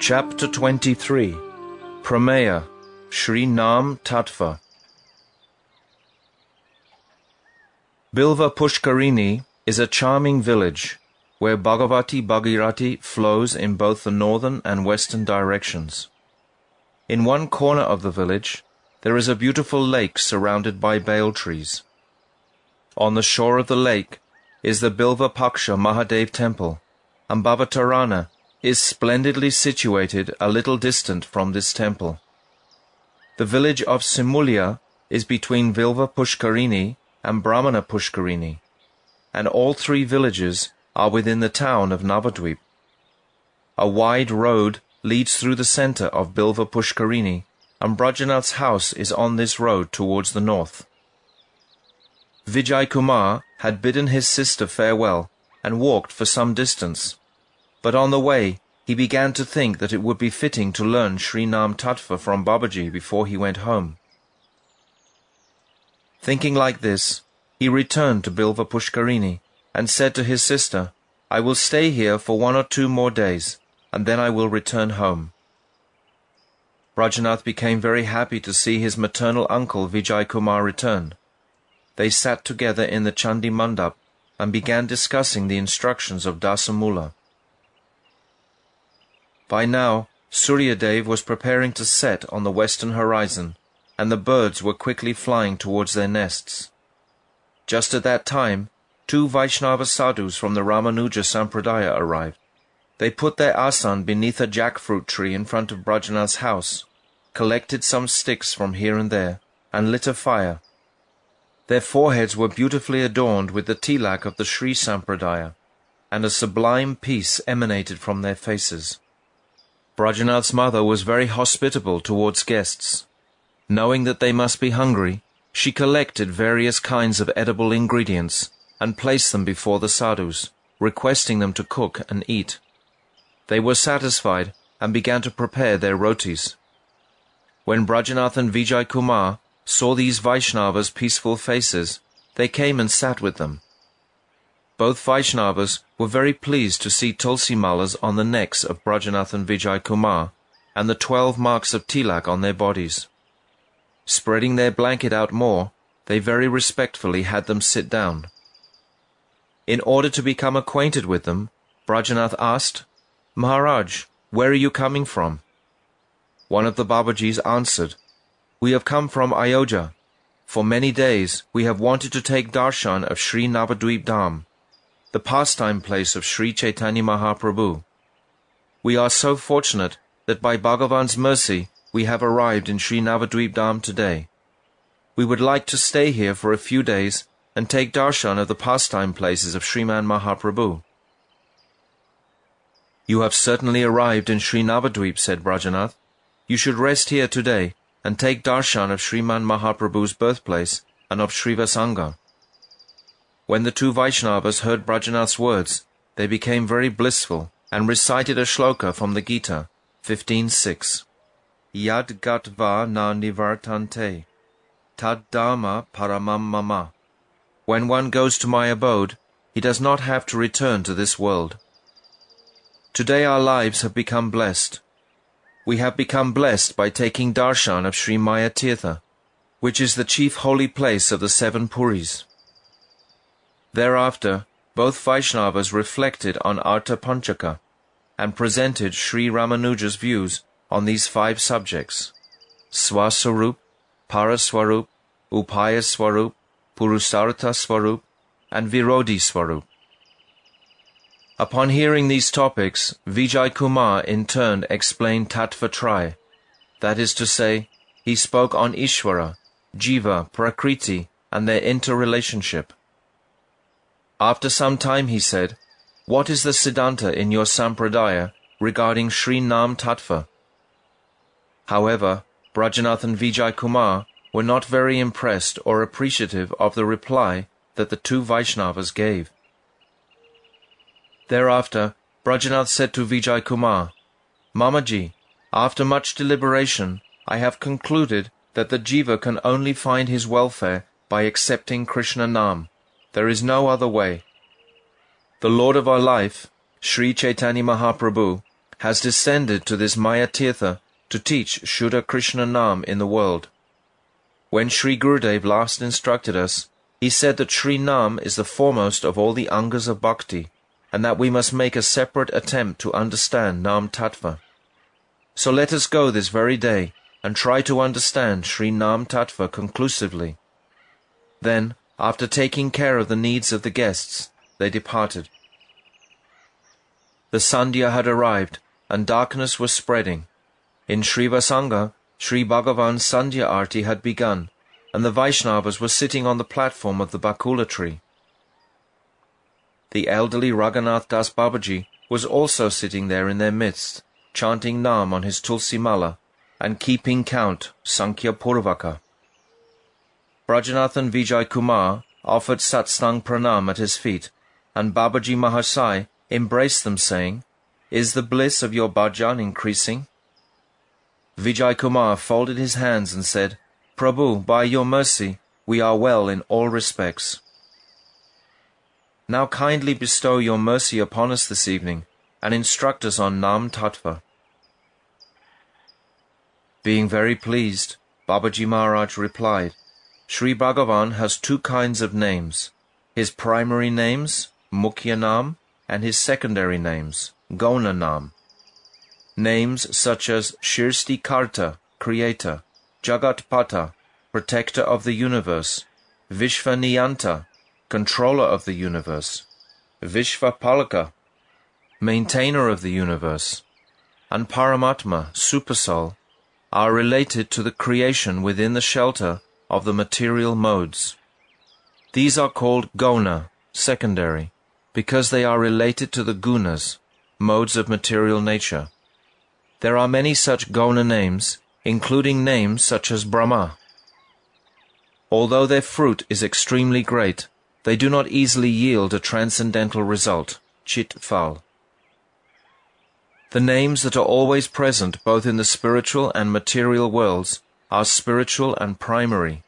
Chapter 23 Prameya Shri Nam Tattva. Bilva Pushkarini is a charming village where Bhagavati Bhagirati flows in both the northern and western directions. In one corner of the village there is a beautiful lake surrounded by bael trees. On the shore of the lake is the Bilva Paksha Mahadev temple, and Bhavatarana is splendidly situated a little distant from this temple. The village of Simulya is between Bilva Pushkarini and Brahmana Pushkarini, and all three villages are within the town of Navadvip. A wide road leads through the center of Bilva Pushkarini, and Brajanath's house is on this road towards the north. Vijay Kumar had bidden his sister farewell and walked for some distance, but on the way he began to think that it would be fitting to learn Sri Nam Tattva from Babaji before he went home. Thinking like this, he returned to Bilva Pushkarini and said to his sister, "I will stay here for 1 or 2 more days, and then I will return home." Brajanath became very happy to see his maternal uncle Vijay Kumar return. They sat together in the Chandi Mandap and began discussing the instructions of Dasamula. By now, Suryadev was preparing to set on the western horizon, and the birds were quickly flying towards their nests. Just at that time, 2 Vaishnava sadhus from the Ramanuja Sampradaya arrived. They put their asan beneath a jackfruit tree in front of Brajanath's house, collected some sticks from here and there, and lit a fire. Their foreheads were beautifully adorned with the tilak of the Sri Sampradaya, and a sublime peace emanated from their faces. Brajanath's mother was very hospitable towards guests. Knowing that they must be hungry, she collected various kinds of edible ingredients and placed them before the sadhus, requesting them to cook and eat. They were satisfied and began to prepare their rotis. When Brajanath and Vijay Kumar saw these Vaishnavas' peaceful faces, they came and sat with them. Both Vaishnavas were very pleased to see tulsi malas on the necks of Brajanath and Vijay Kumar, and the 12 marks of tilak on their bodies. Spreading their blanket out more, they very respectfully had them sit down. In order to become acquainted with them, Brajanath asked, "Maharaj, where are you coming from?" One of the Babajis answered, "We have come from Ayodhya. For many days we have wanted to take darshan of Sri Navadvip Dham, the pastime place of Sri Chaitanya Mahaprabhu. We are so fortunate that by Bhagavan's mercy we have arrived in Sri Navadvip Dham today. We would like to stay here for a few days and take darshan of the pastime places of Sriman Mahaprabhu." "You have certainly arrived in Sri Navadvip," said Brajanath. "You should rest here today and take darshan of Sriman Mahaprabhu's birthplace and of Srivasanga." When the 2 Vaishnavas heard Brajanath's words, they became very blissful and recited a shloka from the Gita, 15:6. Yad gatva na nivartante, tad dharma paramam mama. When one goes to my abode, he does not have to return to this world. Today our lives have become blessed. We have become blessed by taking darshan of Sri Maya Tirtha, which is the chief holy place of the 7 Puris. Thereafter, both Vaishnavas reflected on Artha Panchaka and presented Sri Ramanuja's views on these 5 subjects: Swaswarup, Paraswarup, Upaya Swarup, Purusartha Swarup, and Virodhi Swarup. Upon hearing these topics, Vijay Kumar in turn explained Tattva Traya, that is to say, he spoke on Ishvara, Jiva, Prakriti, and their interrelationship. After some time he said, "What is the Siddhanta in your Sampradaya regarding Sri Nam Tattva?" However, Brajanath and Vijay Kumar were not very impressed or appreciative of the reply that the 2 Vaishnavas gave. Thereafter, Brajanath said to Vijay Kumar, "Mamaji, after much deliberation, I have concluded that the jiva can only find his welfare by accepting Krishna Nam. There is no other way. The Lord of our life, Sri Chaitanya Mahaprabhu, has descended to this Maya Tirtha to teach Shuddha Krishna Nam in the world. When Sri Gurudev last instructed us, he said that Sri Nam is the foremost of all the angas of bhakti, and that we must make a separate attempt to understand Nam Tattva. So let us go this very day and try to understand Sri Nam Tattva conclusively. Then, after taking care of the needs of the guests, they departed. The Sandhya had arrived, and darkness was spreading. In Srivasanga, Sri Bhagavan's Sandhya Arti had begun, and the Vaishnavas were sitting on the platform of the Bakula tree. The elderly Raghunath Das Babaji was also sitting there in their midst, chanting Nam on his Tulsi Mala, and keeping count, Sankhya Purvaka. Brajanathan Vijay Kumar offered Satsang Pranam at his feet, and Babaji Mahasai embraced them, saying, "Is the bliss of your bhajan increasing?" Vijay Kumar folded his hands and said, "Prabhu, by your mercy, we are well in all respects. Now kindly bestow your mercy upon us this evening, and instruct us on Nam Tattva." Being very pleased, Babaji Maharaj replied, "Sri Bhagavan has two kinds of names, his primary names, Mukhya Nam, and his secondary names, Gauna Nam. Names such as Shirsti Karta, Creator, Jagat Pata, Protector of the Universe, Vishvaniyanta, Controller of the Universe, Vishvapalaka, Maintainer of the Universe, and Paramatma, Supersoul, are related to the creation within the shelter of the material modes. These are called Gauna, secondary, because they are related to the gunas, modes of material nature. There are many such Gauna names, including names such as Brahma. Although their fruit is extremely great, they do not easily yield a transcendental result, Chit Phal. The names that are always present both in the spiritual and material worlds are spiritual and primary.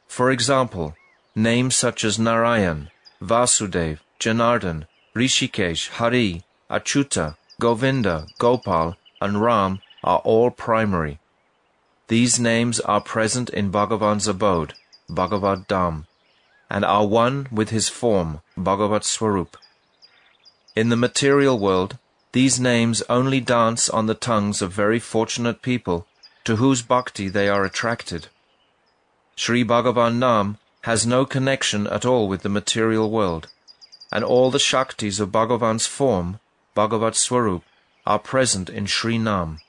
For example, names such as Narayan, Vasudev, Janardhan, Rishikesh, Hari, Achyuta, Govinda, Gopal, and Ram are all primary. These names are present in Bhagavan's abode, Bhagavad Dham, and are one with his form, Bhagavat Swarup. In the material world, these names only dance on the tongues of very fortunate people to whose bhakti they are attracted. Sri Bhagavan Nam has no connection at all with the material world, and all the Shaktis of Bhagavan's form, Bhagavat Swarup, are present in Sri Nam.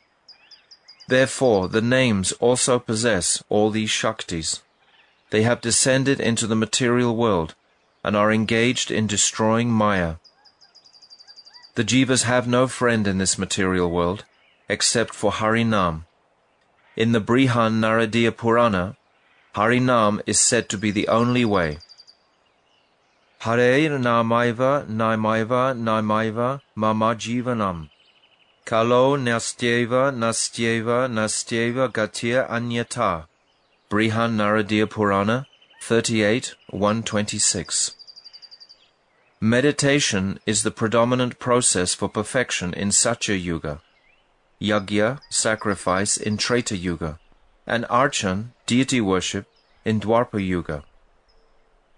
Therefore, the names also possess all these Shaktis. They have descended into the material world and are engaged in destroying Maya. The jivas have no friend in this material world except for Harinam. In the Brihan Naradiya Purana, Harinam is said to be the only way. Hare namaiva namaiva namaiva mama jivanam. Kalo nastyeva nastyeva nastyeva gatir anyata. Brihan Naradiya Purana 38:126. Meditation is the predominant process for perfection in Satya Yuga, Yagya, sacrifice, in Treta Yuga, and Archan, deity worship, in Dwapara Yuga.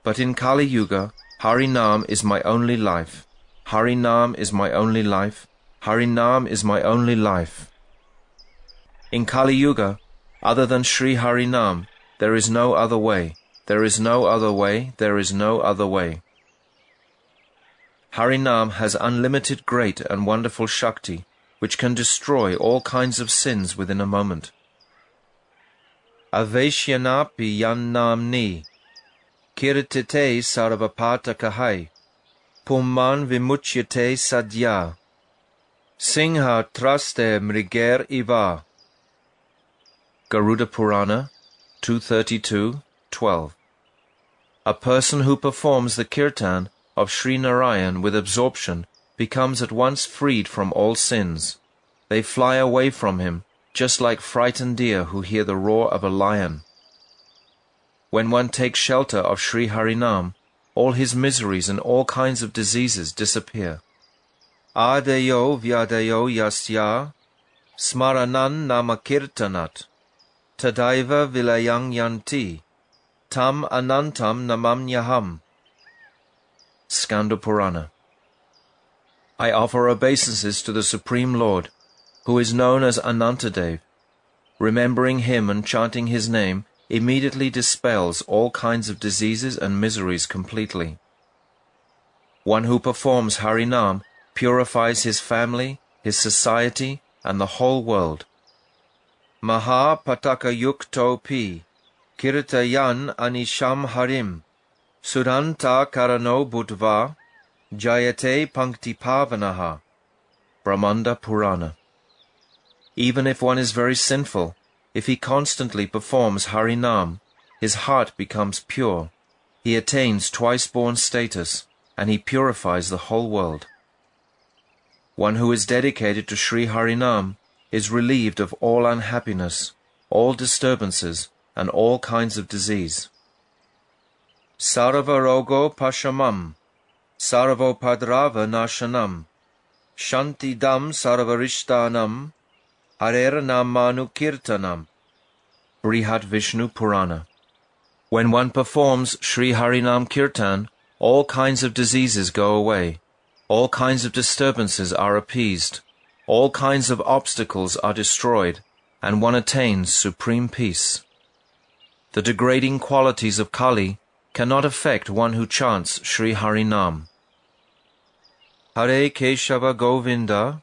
But in Kali Yuga, Harinam is my only life. Harinam is my only life. Harinam is my only life. In Kali Yuga, other than Sri Harinam, there is no other way. There is no other way. There is no other way. Harinam has unlimited great and wonderful Shakti, which can destroy all kinds of sins within a moment. Aveshyanapi yannamni, kirtite sarvapata kahai, pumman vimuchyate sadhya, singha traste mriger iva. Garuda Purana 232:12. A person who performs the kirtan of Sri Narayan with absorption becomes at once freed from all sins. They fly away from him, just like frightened deer who hear the roar of a lion. When one takes shelter of Sri Harinam, all his miseries and all kinds of diseases disappear. Adayo vyadayo yasya smaranan namakirtanat tadaiva vilayang yanti tam anantam namamnyaham. Skanda Purana. I offer obeisances to the Supreme Lord, who is known as Anantadev. Remembering him and chanting his name immediately dispels all kinds of diseases and miseries completely. One who performs Harinam purifies his family, his society, and the whole world. Maha pataka yukto pi, kirtayan anisham harim, suranta karano bhutva, jayate pankti pavanaha. Brahmanda Purana. Even if one is very sinful, if he constantly performs Harinam, his heart becomes pure, he attains twice-born status, and he purifies the whole world. One who is dedicated to Sri Harinam is relieved of all unhappiness, all disturbances, and all kinds of disease. Saravarogo pashamam, saravopadrava nashanam, shantidam sarvarishtanam, harer namanu kirtanam. Brihad Vishnu Purana. When one performs Sri Harinam Kirtan, all kinds of diseases go away, all kinds of disturbances are appeased, all kinds of obstacles are destroyed, and one attains supreme peace. The degrading qualities of Kali cannot affect one who chants Sri Harinam. Hare Keshava Govinda,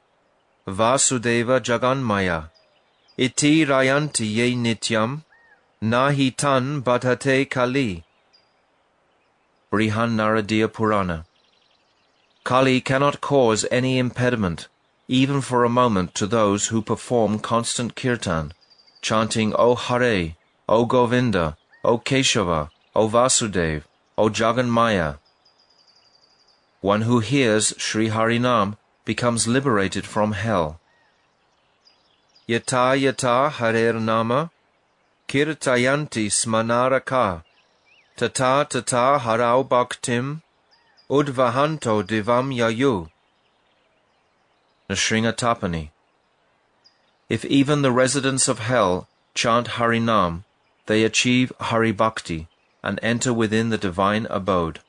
Vasudeva Jaganmaya, Iti Rayanti Ye Nityam, Nahi Tan Bhatate Kali. Brihan Naradiya Purana. Kali cannot cause any impediment, even for a moment, to those who perform constant kirtan, chanting O Hare, O Govinda, O Keshava, O Vasudev, O Jaganmaya. One who hears Sri Harinam becomes liberated from hell. Yata yata Harer Nama, Kirtayanti Smanaraka, Tata tata Harau Bhaktim, Udvahanto Divam Yayu. Nrsinga Tapani. If even the residents of hell chant Harinam, they achieve Hari Bhakti and enter within the divine abode.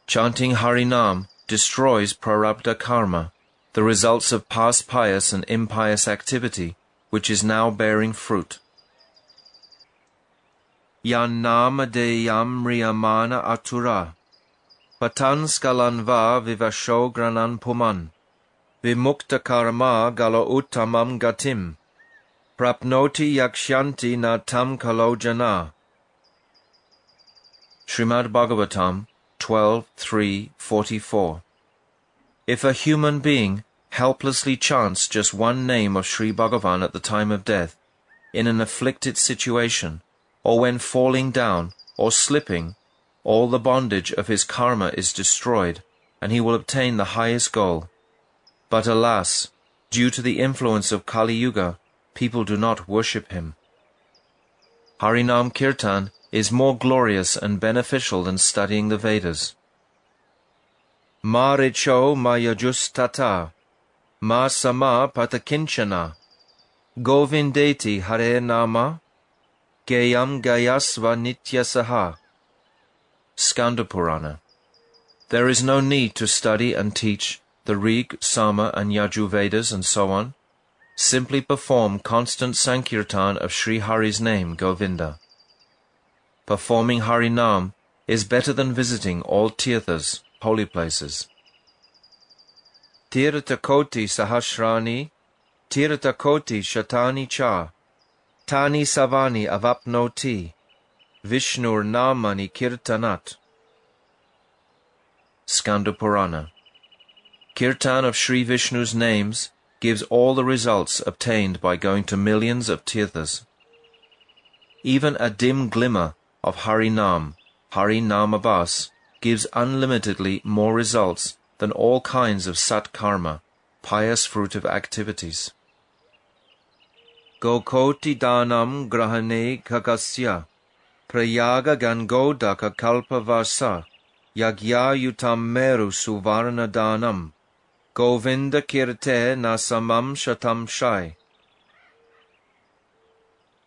Chanting Harinam destroys prarabdha karma, the results of past pious and impious activity, which is now bearing fruit. Yan nama deyam riyamana atura, patan skalanva vivasho granan puman, vimukta karma galo uttamam gatim, prapnoti yakshyanti na tam kalo jana. Srimad Bhagavatam 12.3.44. If a human being helplessly chants just one name of Sri Bhagavan at the time of death, in an afflicted situation, or when falling down or slipping, all the bondage of his karma is destroyed, and he will obtain the highest goal. But alas, due to the influence of Kali Yuga, people do not worship him. Harinam Kirtan is more glorious and beneficial than studying the Vedas. Ma richo mayajus tata, ma sama patakinchana, govindeti hare nama, gayam gayasva nitya saha. Skanda Purana. There is no need to study and teach the Rig, Sama, and Yaju Vedas and so on. Simply perform constant Sankirtan of Sri Hari's name, Govinda. Performing Harinam is better than visiting all tirthas, holy places. Tirtakoti sahasrani, tirtakoti shatani cha, tani savani avapnoti, Vishnur namani kirtanat. Skanda Purana. Kirtan of Sri Vishnu's names gives all the results obtained by going to millions of tirthas. Even a dim glimmer of Harinam, Harinamabhas, gives unlimitedly more results than all kinds of sat karma, pious fruitive activities. Gokoti danam grahane kakasya, prayaga gangodaka kalpavasa, Yagyayutam meru suvarna danam, Govinda kirte nasamam shatam shai.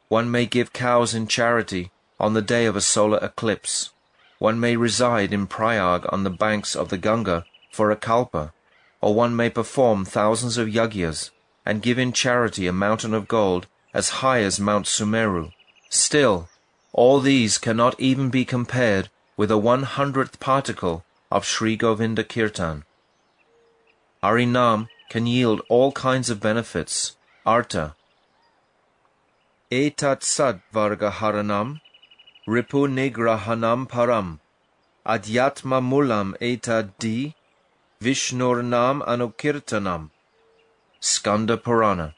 One may give cows in charity on the day of a solar eclipse. One may reside in Prayag on the banks of the Ganga for a kalpa, or one may perform thousands of yagyas and give in charity a mountain of gold as high as Mount Sumeru. Still, all these cannot even be compared with a 100th particle of Sri Govinda Kirtan. Harinam can yield all kinds of benefits. Artha. Etat sad varga haranam, ripu nigrahanam param, adhyatma mulam etad di, Vishnurnam anukirtanam. Skanda Purana.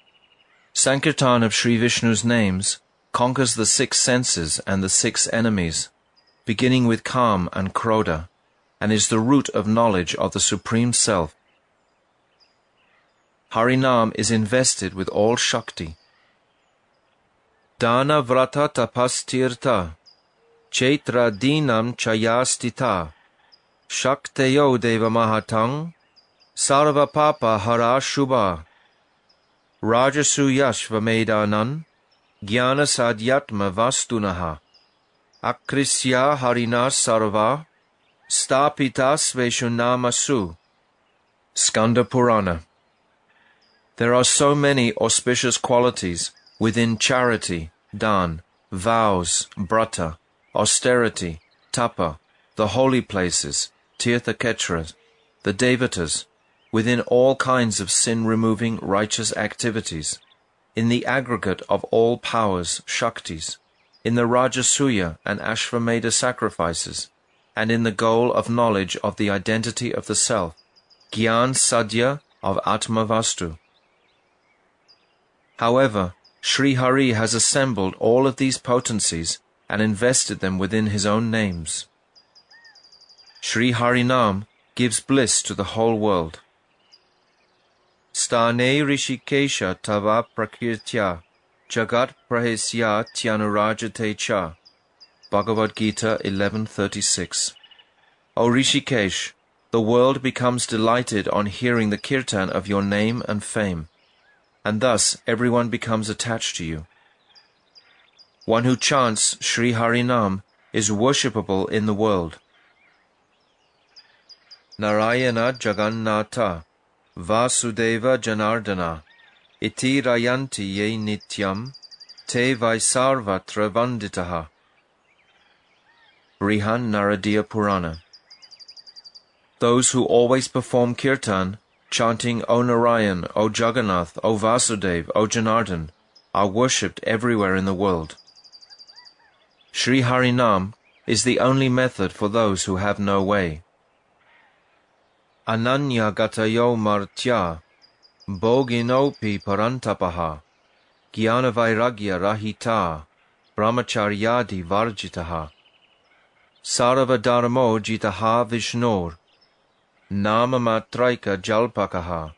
Sankirtan of Sri Vishnu's names conquers the 6 senses and the 6 enemies, beginning with Kam and Krodha, and is the root of knowledge of the Supreme Self. Harinam is invested with all Shakti. Dana vrata tapastirta, Chaitra dinam chayastita, Shakteyo deva mahatang, Sarva papa hara shubha, Rajasu yashvamedanan, Jnana sadhyatma vastunaha, Akrisya harina sarva, Stapita sveshunamasu. Skanda Purana. There are so many auspicious qualities within charity, dan, vows, brata, austerity, tapa, the holy places, tirthaketras, the devatas, within all kinds of sin-removing righteous activities, in the aggregate of all powers, shaktis, in the Rajasuya and Ashvamedha sacrifices, and in the goal of knowledge of the identity of the self, Gyan Sadhya of Atmavastu. However, Sri Hari has assembled all of these potencies and invested them within his own names. Sri Harinam gives bliss to the whole world. Stane Rishikesha Tava Prakirtya Jagat Prahesya Tyanurajate Cha. Bhagavad Gita 11:36. O Rishikesh, the world becomes delighted on hearing the kirtan of your name and fame, and thus everyone becomes attached to you. One who chants Sri Harinam is worshipable in the world. Narayana Jagannatha Vasudeva Janardana Iti Rayanti Ye Nityam Te Vaisarvatra Vanditaha. Brihan Naradiya Purana. Those who always perform kirtan, chanting O Narayan, O Jagannath, O Vasudev, O Janardhan, are worshipped everywhere in the world. Sri Harinam is the only method for those who have no way. Ananya gatayo martya, bhoginopi parantapaha, jnana vairagya rahita, brahmacharyadi varjitaha, sarva-dharmo jitaha vishnor, nama matraika jalpakaha,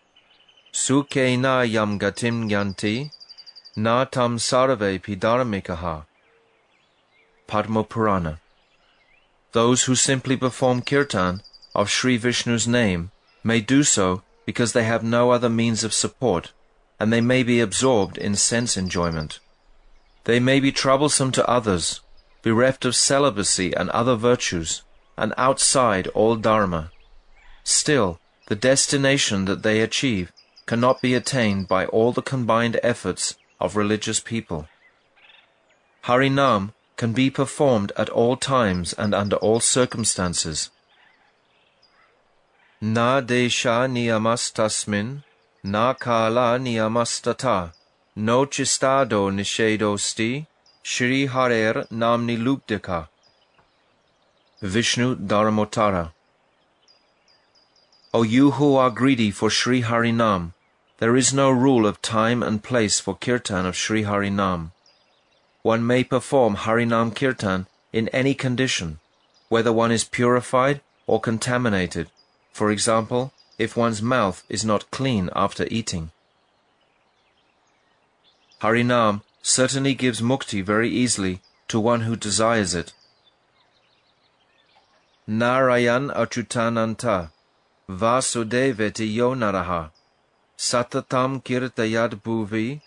sukhe na yam gatim yanti, na tam sarve pidharmikaha. Padma Purana. Those who simply perform kirtan of Sri Vishnu's name may do so because they have no other means of support, and they may be absorbed in sense enjoyment. They may be troublesome to others, bereft of celibacy and other virtues, and outside all dharma. Still, the destination that they achieve cannot be attained by all the combined efforts of religious people. Harinam can be performed at all times and under all circumstances. Na desha niyamastasmin, na kala niyamastata, no chistado nishedosti, Shri Harer namni lupdika. Vishnu Dharmottara. O you who are greedy for Sri Harinam, there is no rule of time and place for kirtan of Sri Harinam. One may perform Harinam Kirtan in any condition, whether one is purified or contaminated, for example, if one's mouth is not clean after eating. Harinam certainly gives mukti very easily to one who desires it. Narayan Achutananta, Vasudeveti Yonaraha, Satatam Kirtayad Bhuvi,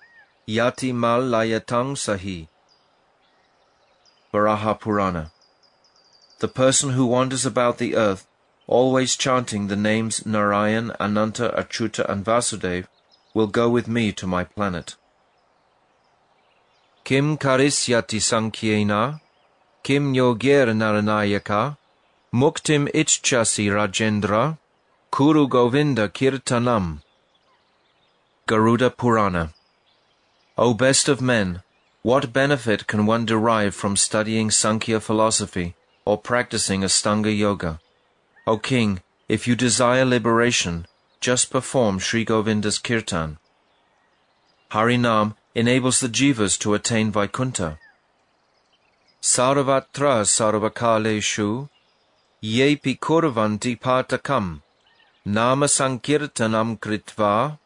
Yati Mal Layatang Sahi. Varaha Purana. The person who wanders about the earth, always chanting the names Narayan, Ananta, Achyuta, and Vasudev, will go with me to my planet. Kim Karisyati Sankhyena, Kim Yogir Naranayaka, Muktim Ichchasi Rajendra, Kuru Govinda Kirtanam. Garuda Purana. O best of men, what benefit can one derive from studying Sankhya philosophy or practicing Astanga Yoga? O king, if you desire liberation, just perform Sri Govinda's kirtan. Harinam enables the jivas to attain Vaikuntha. Sarvatra sarvakaleshu, yepi kurvanti patakam, nama sankirtanam kritva,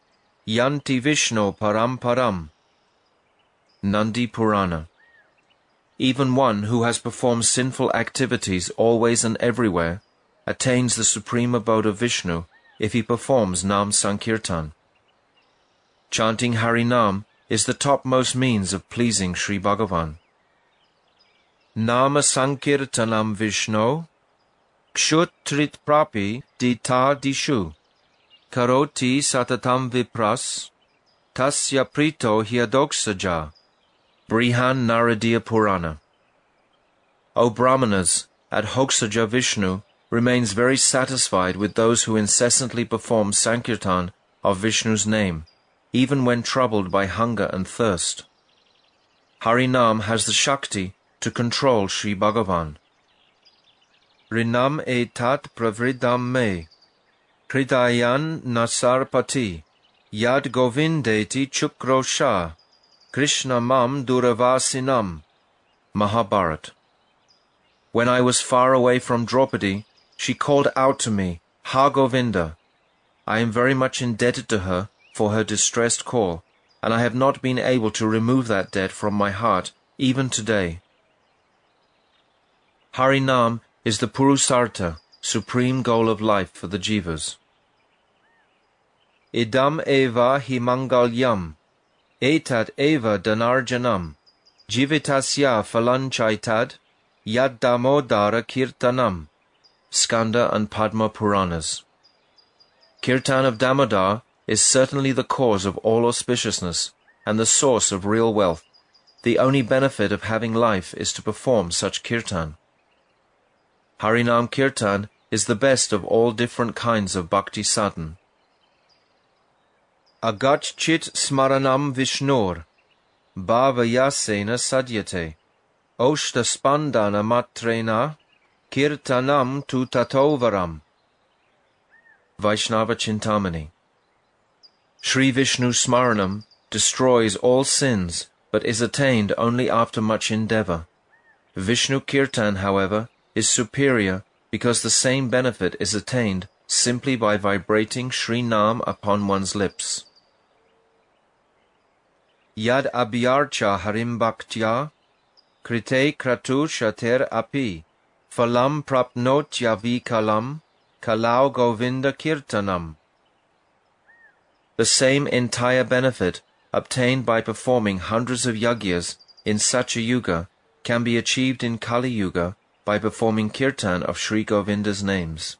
yanti Vishnu paramparam. Nandi Purana. Even one who has performed sinful activities always and everywhere attains the supreme abode of Vishnu if he performs Nam Sankirtan. Chanting Harinam is the topmost means of pleasing Sri Bhagavan. Nama Sankirtanam Vishnu, Kshutrit Prapi Dita Dishu, Karoti Satatam Vipras, Tasya Prito Hyadoksaja. Brihan Naradiya Purana. O Brahmanas, at Hoksaja Vishnu remains very satisfied with those who incessantly perform Sankirtan of Vishnu's name, even when troubled by hunger and thirst. Harinam has the Shakti to control Sri Bhagavan. Rinam etat pravridam me, Kridayan nasarpati, Yad Govindeti chukrosha, Krishna mam duravasinam. Mahabharat. When I was far away from Draupadi, she called out to me, Ha Govinda. I am very much indebted to her for her distressed call, and I have not been able to remove that debt from my heart even today. Harinam is the Purusartha, supreme goal of life for the jivas. Idam eva himangalyam, etat eva dhanarjanam, jivitasya phalanchaitad, yad damodara kirtanam. Skanda and Padma Puranas. Kirtan of Damodar is certainly the cause of all auspiciousness and the source of real wealth. The only benefit of having life is to perform such kirtan. Harinam Kirtan is the best of all different kinds of bhakti sadhan. Agachchit smaranam Vishnur, bhavayasena sadyate, oshta spandana matrena, kirtanam tu tatovaram. Vaishnava Chintamani. Sri Vishnu Smaranam destroys all sins, but is attained only after much endeavor. Vishnu Kirtan, however, is superior because the same benefit is attained simply by vibrating Sri Nam upon one's lips. Yad abhyarcha harim bhaktya, krite kratu shater api, phalam prapnotya vikalam, kalau govinda kirtanam. The same entire benefit obtained by performing hundreds of yagyas in such a yuga can be achieved in Kali Yuga by performing kirtan of Sri Govinda's names.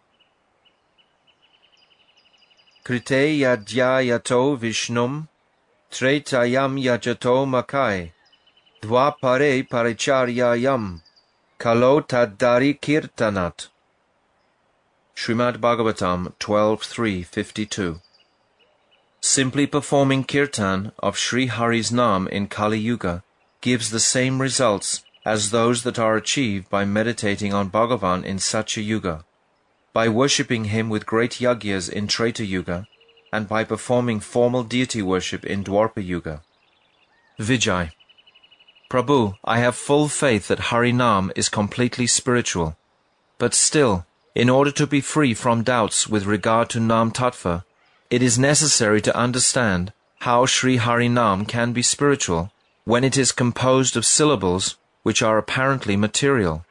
Krite yadyayato vishnum, tretayam yajato makai, dvapare paricharyayam, kalo taddari kirtanat. Srimad Bhagavatam 12.3.52. Simply performing kirtan of Sri Hari's Nam in Kali Yuga gives the same results as those that are achieved by meditating on Bhagavan in Satya Yuga, by worshipping him with great yagyas in Treta Yuga, and by performing formal deity worship in Dwarpa Yuga. Vijay. Prabhu, I have full faith that Harinam is completely spiritual, but still, in order to be free from doubts with regard to Nam Tattva, it is necessary to understand how Sri Harinam can be spiritual when it is composed of syllables which are apparently material.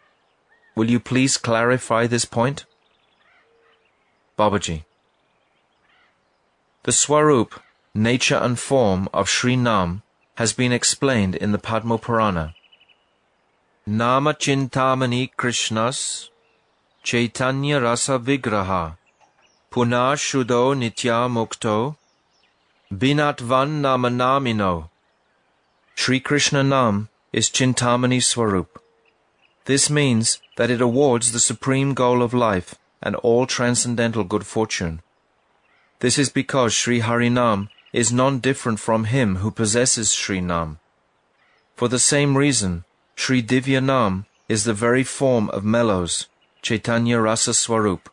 Will you please clarify this point? Babaji. The Swarup, nature and form of Sri Nam has been explained in the Padma Purana. Nama Chintamani Krishnas Chaitanya Rasa Vigraha Punah Shuddho Nitya Mukto Binatvan Nama Namino. Sri Krishna Nam is Chintamani Swarup. This means that it awards the supreme goal of life and all transcendental good fortune. This is because Sri Harinam is non-different from him who possesses Sri Nam. For the same reason, Sri Divya Nam is the very form of mellows, Chaitanya Rasa Swarup,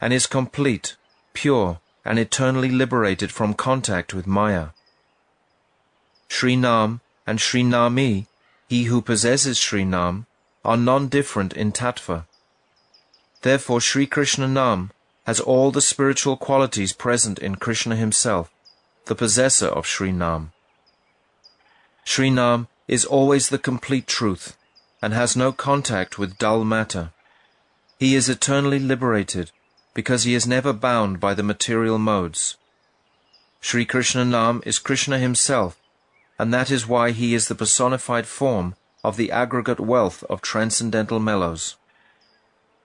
and is complete, pure, and eternally liberated from contact with Maya. Sri Nam and Sri Nami, he who possesses Sri Nam, are non-different in tattva. Therefore Sri Krishna Nam has all the spiritual qualities present in Krishna himself, the possessor of Sri Nam. Sri Nam is always the complete truth, and has no contact with dull matter. He is eternally liberated, because he is never bound by the material modes. Sri Krishna Nam is Krishna himself, and that is why he is the personified form of the aggregate wealth of transcendental mellows.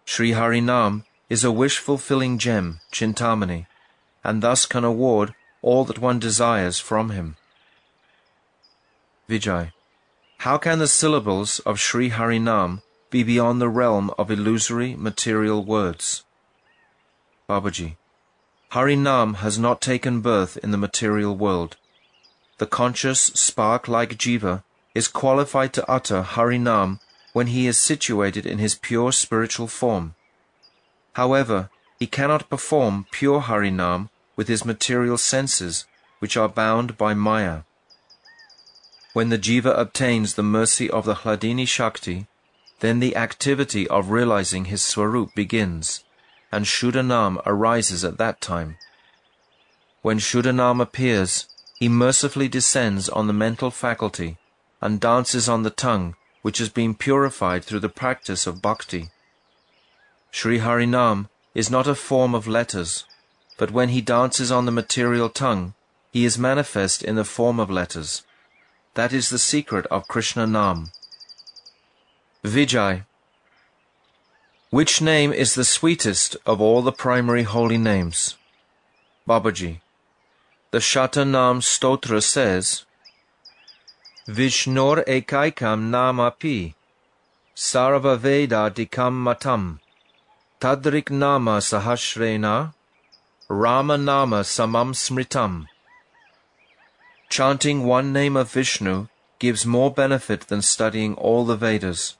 Sri Harinam is a wish-fulfilling gem, Chintamani, and thus can award all that one desires from him. Vijay. How can the syllables of Sri Harinam be beyond the realm of illusory material words? Babaji. Harinam has not taken birth in the material world. The conscious, spark-like Jiva is qualified to utter Harinam when he is situated in his pure spiritual form. However, he cannot perform pure Harinam with his material senses, which are bound by Maya. When the Jiva obtains the mercy of the Hladini Shakti, then the activity of realizing his Swarup begins, and Shuddhanam arises at that time. When Shuddhanam appears, he mercifully descends on the mental faculty and dances on the tongue, which has been purified through the practice of bhakti. Sri Harinam is not a form of letters, but when he dances on the material tongue, he is manifest in the form of letters. That is the secret of Krishna Nam. Vijay. Which name is the sweetest of all the primary holy names? Babaji. The Shatanam Stotra says, Vishnor ekaikam namapi, sarva veda dikam matam, tadrik nama sahasrena, Rama nama samam smritam. Chanting one name of Vishnu gives more benefit than studying all the Vedas,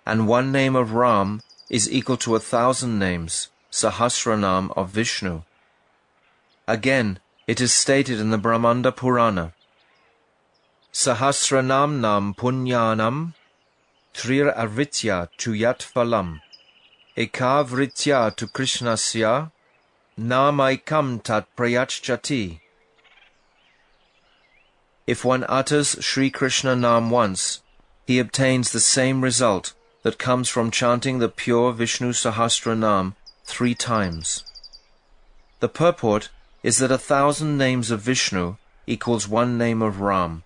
and one name of Ram is equal to 1,000 names, Sahasranam of Vishnu. Again, it is stated in the Brahmanda Purana, Sahasranam nam punyanam trir avritya tu yat phalam eka vritya tu krishnasya namaikam tat prayachchati. If one utters Sri Krishna Nam once, he obtains the same result that comes from chanting the pure Vishnu Sahasra Nam 3 times. The purport is that 1,000 names of Vishnu equals 1 name of Ram,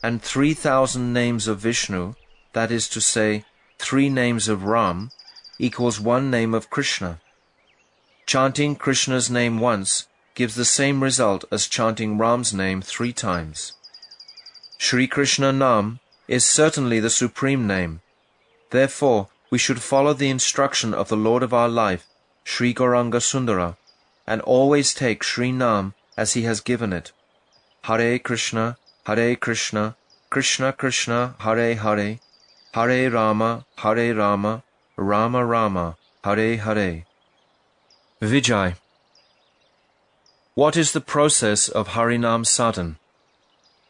and 3,000 names of Vishnu, that is to say, 3 names of Ram, equals 1 name of Krishna. Chanting Krishna's name once gives the same result as chanting Ram's name 3 times. Sri Krishna Nam is certainly the supreme name. Therefore, we should follow the instruction of the Lord of our life, Sri Gauranga Sundara, and always take Sri Nam as he has given it. Hare Krishna, Krishna Krishna, Hare Hare, Hare Rama, Rama Rama, Hare Hare. Vijay. What is the process of Harinam Sadhan?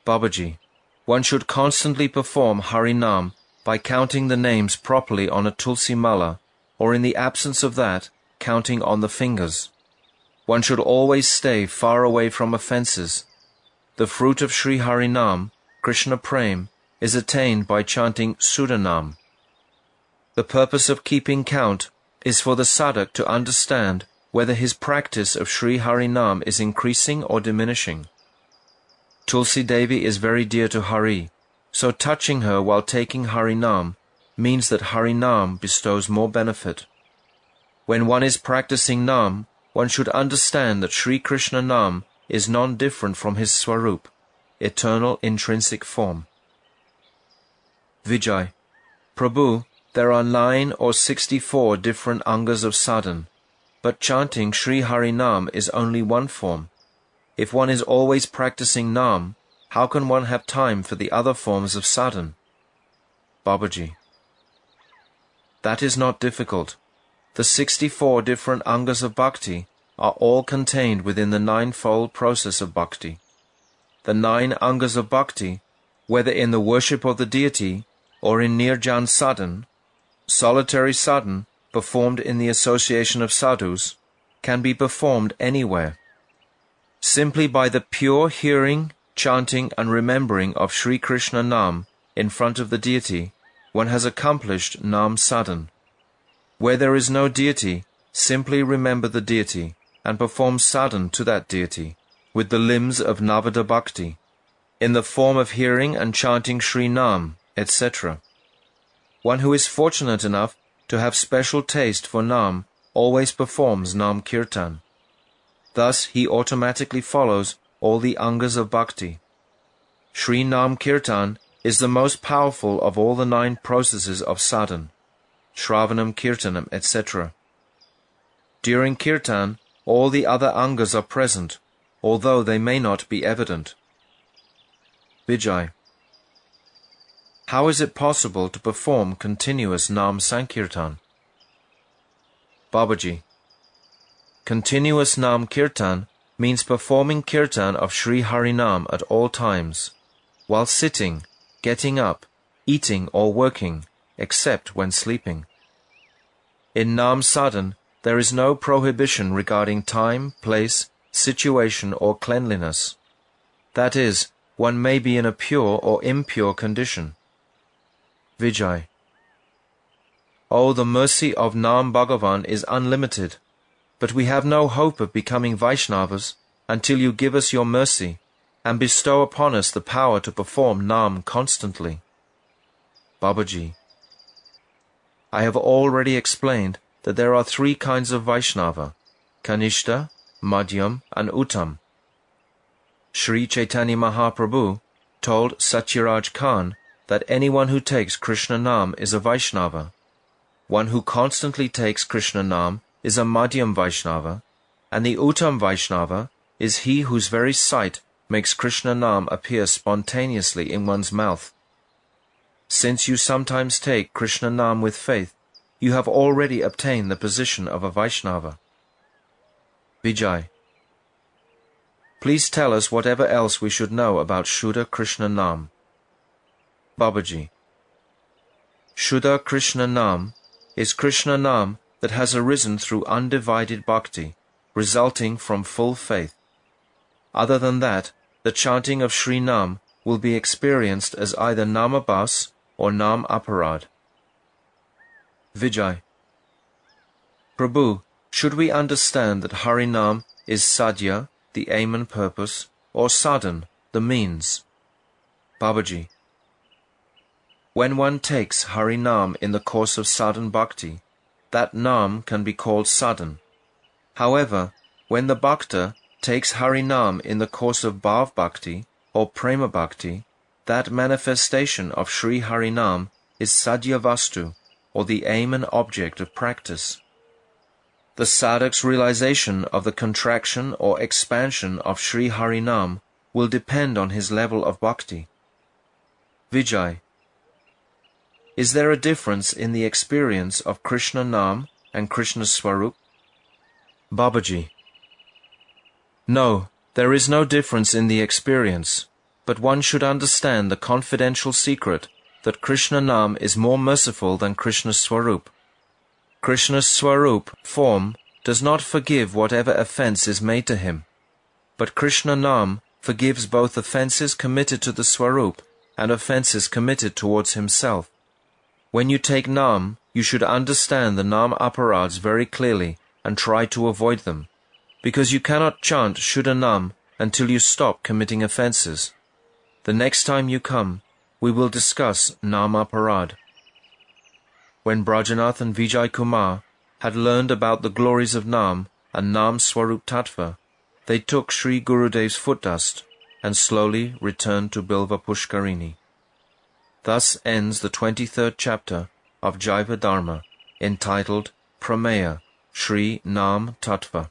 Babaji. One should constantly perform Harinam by counting the names properly on a tulsi mala, or in the absence of that, counting on the fingers. One should always stay far away from offences. The fruit of Sri Harinam, Krishna Prem, is attained by chanting Sudhanam. The purpose of keeping count is for the sadhak to understand whether his practice of Sri Harinam is increasing or diminishing. Tulsi Devi is very dear to Hari, so touching her while taking Harinam means that Harinam bestows more benefit. When one is practicing Nam, one should understand that Sri Krishna Nam is non-different from his Swarup, eternal intrinsic form. Vijay: Prabhu, there are 9 or 64 different angas of sadhan, but chanting Sri Harinam is only one form. If one is always practicing Nam, how can one have time for the other forms of sadhan? Babaji: That is not difficult. The 64 different angas of bhakti are all contained within the 9-fold process of bhakti. The 9 angas of bhakti, whether in the worship of the deity or in nirjan sadhan, solitary sadhan performed in the association of sadhus, can be performed anywhere. Simply by the pure hearing, chanting and remembering of Sri Krishna Nam in front of the deity, one has accomplished Nam sadhan. Where there is no deity, simply remember the deity and perform sadhan to that deity with the limbs of Navada Bhakti, in the form of hearing and chanting Sri Nam, etc. One who is fortunate enough to have special taste for Nam always performs Nam Kirtan. Thus he automatically follows all the angas of bhakti. Sri Nam Kirtan is the most powerful of all the 9 processes of sadhan, Shravanam, Kirtanam, etc. During Kirtan, all the other angas are present, although they may not be evident. Vijay: How is it possible to perform continuous Nam Sankirtan? Babaji: Continuous Nam Kirtan means performing Kirtan of Sri Harinam at all times, while sitting, getting up, eating or working, except when sleeping. In Nam Sadhan, there is no prohibition regarding time, place, situation or cleanliness. That is, one may be in a pure or impure condition. Vijay: Oh, the mercy of Nam Bhagavan is unlimited, but we have no hope of becoming Vaishnavas until you give us your mercy and bestow upon us the power to perform Nam constantly. Babaji: I have already explained that there are 3 kinds of Vaishnava, Kanishta, Madhyam and Uttam. Sri Chaitanya Mahaprabhu told Satyaraj Khan that anyone who takes Krishna Nam is a Vaishnava. One who constantly takes Krishna Nam is a Madhyam Vaishnava, and the Uttam Vaishnava is he whose very sight makes Krishna Nam appear spontaneously in one's mouth. Since you sometimes take Krishna Nam with faith, you have already obtained the position of a Vaishnava. Vijay: Please tell us whatever else we should know about Shuddha Krishna Nam. Babaji: Shuddha Krishna Nam is Krishna Nam that has arisen through undivided bhakti, resulting from full faith. Other than that, the chanting of Sri Nam will be experienced as either Namabhas or Nam Aparad. Vijay: Prabhu, should we understand that Harinam is sadhya, the aim and purpose, or sadhan, the means? Babaji: When one takes Harinam in the course of sadhan bhakti, that Nam can be called sadhan. However, when the bhakta takes Harinam in the course of bhav bhakti or prema bhakti, that manifestation of Sri Harinam is sadhya vastu, or the aim and object of practice. The sadhak's realization of the contraction or expansion of Sri Harinam will depend on his level of bhakti. Vijay: Is there a difference in the experience of Krishna Nam and Krishna Swarup? Babaji: No, there is no difference in the experience, but one should understand the confidential secret that Krishna Nam is more merciful than Krishna Swarup. Krishna's Swarup, form, does not forgive whatever offense is made to him, but Krishna Nam forgives both offenses committed to the Swarup and offenses committed towards himself. When you take Nam, you should understand the Nam aparads very clearly and try to avoid them, because you cannot chant Shuddha Nam until you stop committing offences. The next time you come, we will discuss Nam aparad. When Brajanath and Vijay Kumar had learned about the glories of Nam and Nam Swarup Tattva, they took Sri Gurudev's foot dust and slowly returned to Bilva Pushkarini. Thus ends the 23rd chapter of Jaiva-dharma, entitled Prameya, Sri Nam Tattva.